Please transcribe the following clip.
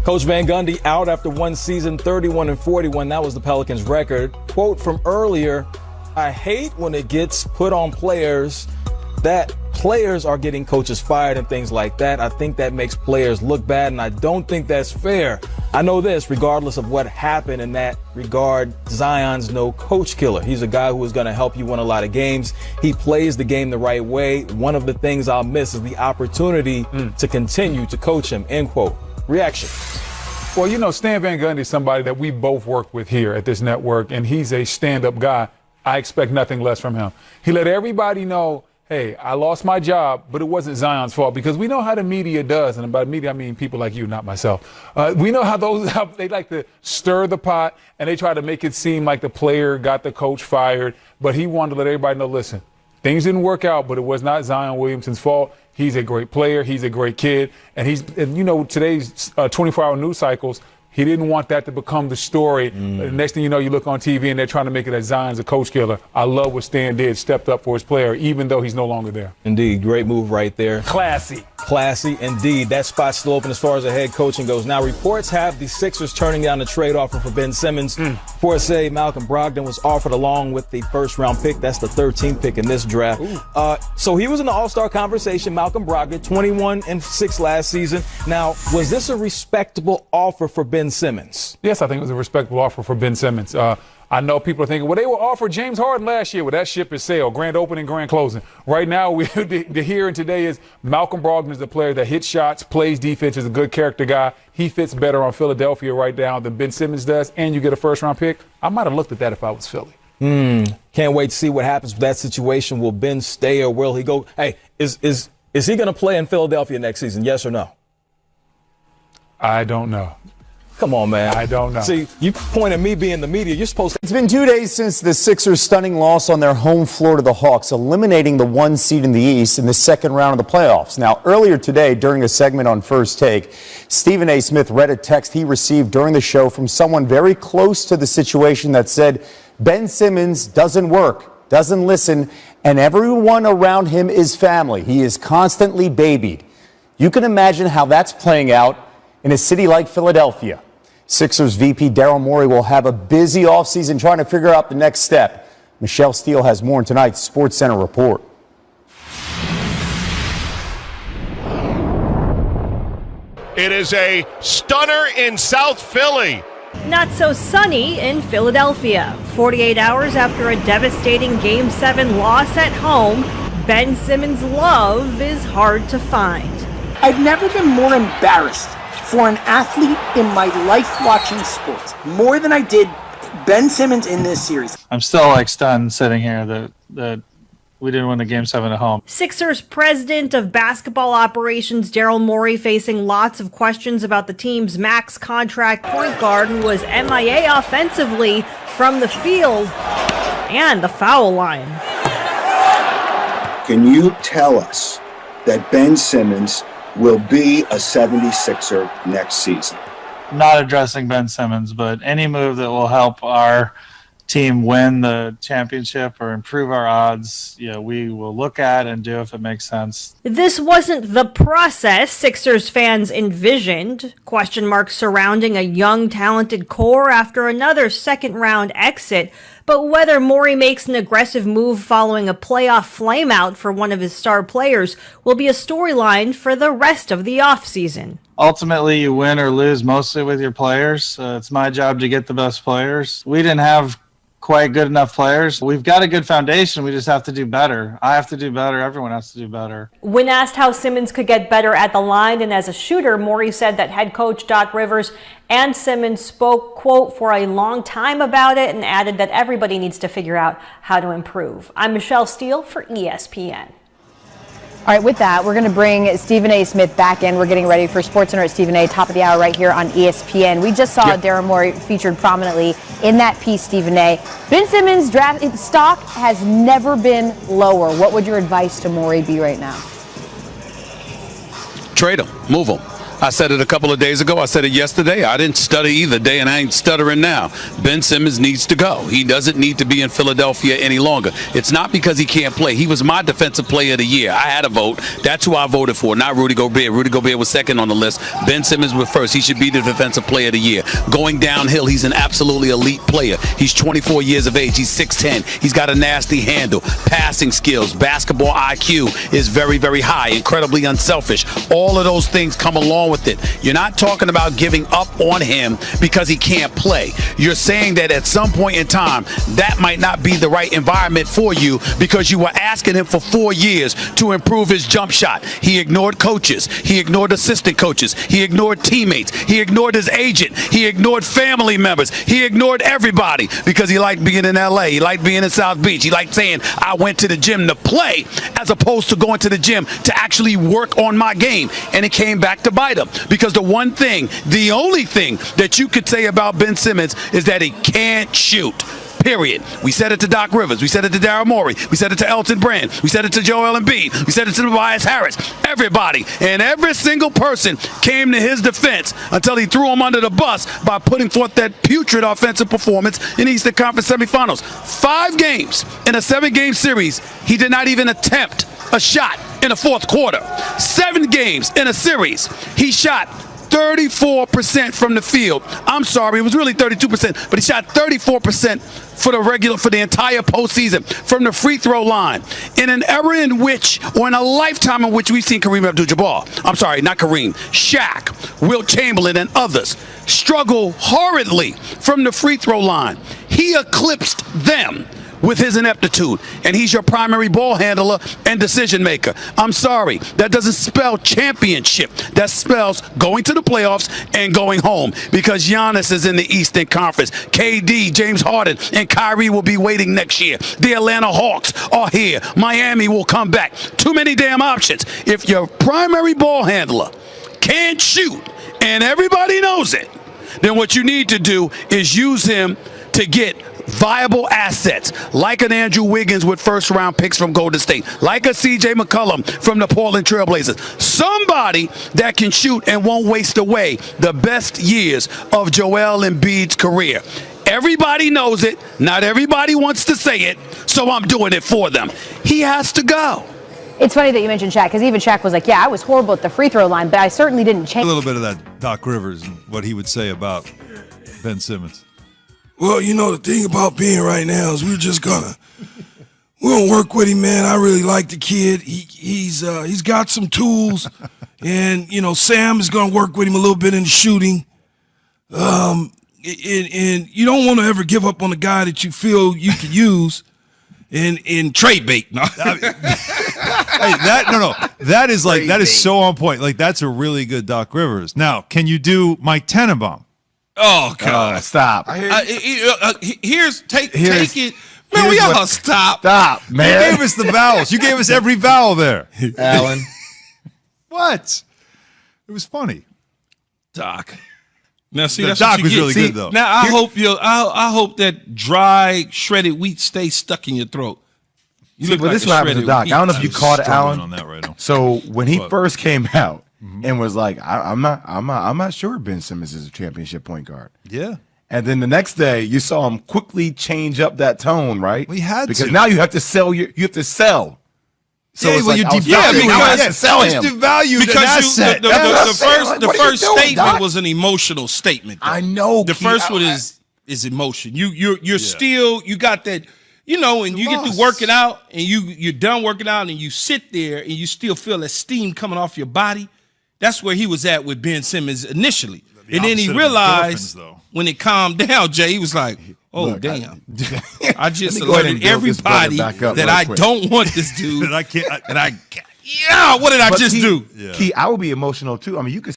Coach Van Gundy out after one season, 31-41. That was the Pelicans' record. Quote from earlier, I hate when it gets put on players that players are getting coaches fired and things like that. I think that makes players look bad, and I don't think that's fair. I know this, regardless of what happened in that regard, Zion's no coach killer. He's a guy who is going to help you win a lot of games. He plays the game the right way. One of the things I'll miss is the opportunity to continue to coach him, end quote. Reaction. Well, you know, Stan Van Gundy is somebody that we both work with here at this network, and he's a stand-up guy. I expect nothing less from him. He let everybody know, hey, I lost my job, but it wasn't Zion's fault, because we know how the media does, and by media I mean people like you, not myself. We know how they like to stir the pot, and they try to make it seem like the player got the coach fired, but he wanted to let everybody know, listen, things didn't work out, but it was not Zion Williamson's fault. He's a great player. He's a great kid. And you know, today's 24-hour news cycles, he didn't want that to become the story. The next thing you know, you look on TV and they're trying to make it that Zion's a coach killer. I love what Stan did, stepped up for his player, even though he's no longer there. Indeed, great move right there. Classy. Classy, indeed. That spot's still open as far as the head coaching goes. Now, reports have the Sixers turning down the trade offer for Ben Simmons. Reports say Malcolm Brogdon was offered along with the first-round pick. That's the 13th pick in this draft. So he was in the All-Star conversation, Malcolm Brogdon, 21-6 last season. Now, was this a respectable offer for Ben Simmons? Yes, I think it was a respectable offer for Ben Simmons. I know people are thinking, well, they were offered James Harden last year. Well, that ship has sailed. Grand opening, grand closing. Right now, the here and today is Malcolm Brogdon is a player that hits shots, plays defense, is a good character guy. He fits better on Philadelphia right now than Ben Simmons does, and you get a first-round pick. I might have looked at that if I was Philly. Can't wait to see what happens with that situation. Will Ben stay or will he go? Hey, is he going to play in Philadelphia next season, yes or no? I don't know. Come on, man. I don't know. See, you point at me being the media. You're supposed to. It's been 2 days since the Sixers' stunning loss on their home floor to the Hawks, eliminating the 1 seed in the East in the second round of the playoffs. Now, earlier today, during a segment on First Take, Stephen A. Smith read a text he received during the show from someone very close to the situation that said, Ben Simmons doesn't work, doesn't listen, and everyone around him is family. He is constantly babied. You can imagine how that's playing out in a city like Philadelphia. Sixers VP Daryl Morey will have a busy offseason trying to figure out the next step. Michelle Steele has more in tonight's SportsCenter report. It is a stunner in South Philly. Not so sunny in Philadelphia. 48 hours after a devastating Game 7 loss at home, Ben Simmons' love is hard to find. I've never been more embarrassed for an athlete in my life watching sports, more than I did Ben Simmons in this series. I'm still stunned sitting here that we didn't win the Game 7 at home. Sixers president of basketball operations Daryl Morey facing lots of questions about the team's max contract point guard who was MIA offensively from the field and the foul line. Can you tell us that Ben Simmons will be a 76er next season? Not addressing Ben Simmons, but any move that will help our team win the championship or improve our odds, we will look at and do if it makes sense. This wasn't the process Sixers fans envisioned. Question marks surrounding a young, talented core after another second-round exit. But whether Morey makes an aggressive move following a playoff flameout for one of his star players will be a storyline for the rest of the offseason. Ultimately, you win or lose mostly with your players. It's my job to get the best players. We didn't have quite good enough players. We've got a good foundation. We just have to do better. I have to do better. Everyone has to do better. When asked how Simmons could get better at the line and as a shooter, Morey said that head coach Doc Rivers and Simmons spoke, quote, for a long time about it and added that everybody needs to figure out how to improve. I'm Michelle Steele for ESPN. All right, with that, we're going to bring Stephen A. Smith back in. We're getting ready for SportsCenter at Stephen A. top of the hour right here on ESPN. We just saw Daryl Morey featured prominently in that piece, Stephen A. Ben Simmons' draft stock has never been lower. What would your advice to Morey be right now? Trade him. Move him. I said it a couple of days ago. I said it yesterday. I didn't stutter either day, and I ain't stuttering now. Ben Simmons needs to go. He doesn't need to be in Philadelphia any longer. It's not because he can't play. He was my defensive player of the year. I had a vote. That's who I voted for, not Rudy Gobert. Rudy Gobert was second on the list. Ben Simmons was first. He should be the defensive player of the year. Going downhill, he's an absolutely elite player. He's 24 years of age. He's 6'10". He's got a nasty handle. Passing skills, basketball IQ is very, very high. Incredibly unselfish. All of those things come along with it. You're not talking about giving up on him because he can't play. You're saying that at some point in time, that might not be the right environment for you because you were asking him for 4 years to improve his jump shot. He ignored coaches. He ignored assistant coaches. He ignored teammates. He ignored his agent. He ignored family members. He ignored everybody because he liked being in LA. He liked being in South Beach. He liked saying, I went to the gym to play as opposed to going to the gym to actually work on my game. And it came back to bite him because the only thing that you could say about Ben Simmons is that he can't shoot. Period. We said it to Doc Rivers. We said it to Daryl Morey. We said it to Elton Brand. We said it to Joel Embiid. We said it to Tobias Harris. Everybody and every single person came to his defense until he threw him under the bus by putting forth that putrid offensive performance in the Eastern Conference semifinals. 5 games in a 7-game series, he did not even attempt a shot in the fourth quarter. 7 games in a series, he shot 34% from the field. I'm sorry, it was really 32%, but he shot 34% for the entire postseason from the free throw line. In an era in which, or in a lifetime in which we've seen Kareem Abdul-Jabbar, I'm sorry, not Kareem, Shaq, Wilt Chamberlain, and others struggle horridly from the free throw line. He eclipsed them with his ineptitude, and he's your primary ball handler and decision maker. I'm sorry, that doesn't spell championship. That spells going to the playoffs and going home because Giannis is in the Eastern Conference. KD, James Harden, and Kyrie will be waiting next year. The Atlanta Hawks are here. Miami will come back. Too many damn options. If your primary ball handler can't shoot, and everybody knows it, then what you need to do is use him to get viable assets like an Andrew Wiggins with first-round picks from Golden State, like a C.J. McCollum from the Portland Trailblazers. Somebody that can shoot and won't waste away the best years of Joel Embiid's career. Everybody knows it. Not everybody wants to say it, so I'm doing it for them. He has to go. It's funny that you mentioned Shaq, because even Shaq was like, yeah, I was horrible at the free throw line, but I certainly didn't change. A little bit of that Doc Rivers and what he would say about Ben Simmons. Well, you know, the thing about being right now is we're gonna work with him, man. I really like the kid. He's got some tools, and you know, Sam is gonna work with him a little bit in the shooting. And you don't want to ever give up on the guy that you feel you could use in trade bait. No. That is so on point. Like, that's a really good Doc Rivers. Now, can you do Mike Tannenbaum? Oh God! Stop. Take it. Man, we all stop, man. You gave us the vowels. You gave us every vowel there, Alan. What? It was funny, Doc. Now, see, that's Doc was really good though. Now, I hope that dry shredded wheat stays stuck in your throat. You look like this is what happened to Doc. I don't know if you caught it, Alan. On that right now. So when he first came out and was like, I'm not sure Ben Simmons is a championship point guard. Yeah. And then the next day, you saw him quickly change up that tone, right? We had because now you have to sell. You have to sell. So yeah, well, you devalue because an asset. The first statement was an emotional statement. Though. I know. The first one is emotion. You're still, you got that, you know, and you get to working out, and you're done working out, and you sit there, and you still feel that steam coming off your body. That's where he was at with Ben Simmons initially. And then he realized when it calmed down, Jay, he was like, oh, look, damn. I just alerted everybody that I don't want this dude. And I can't. Yeah, what did I just do? Key, I would be emotional too. I mean, you could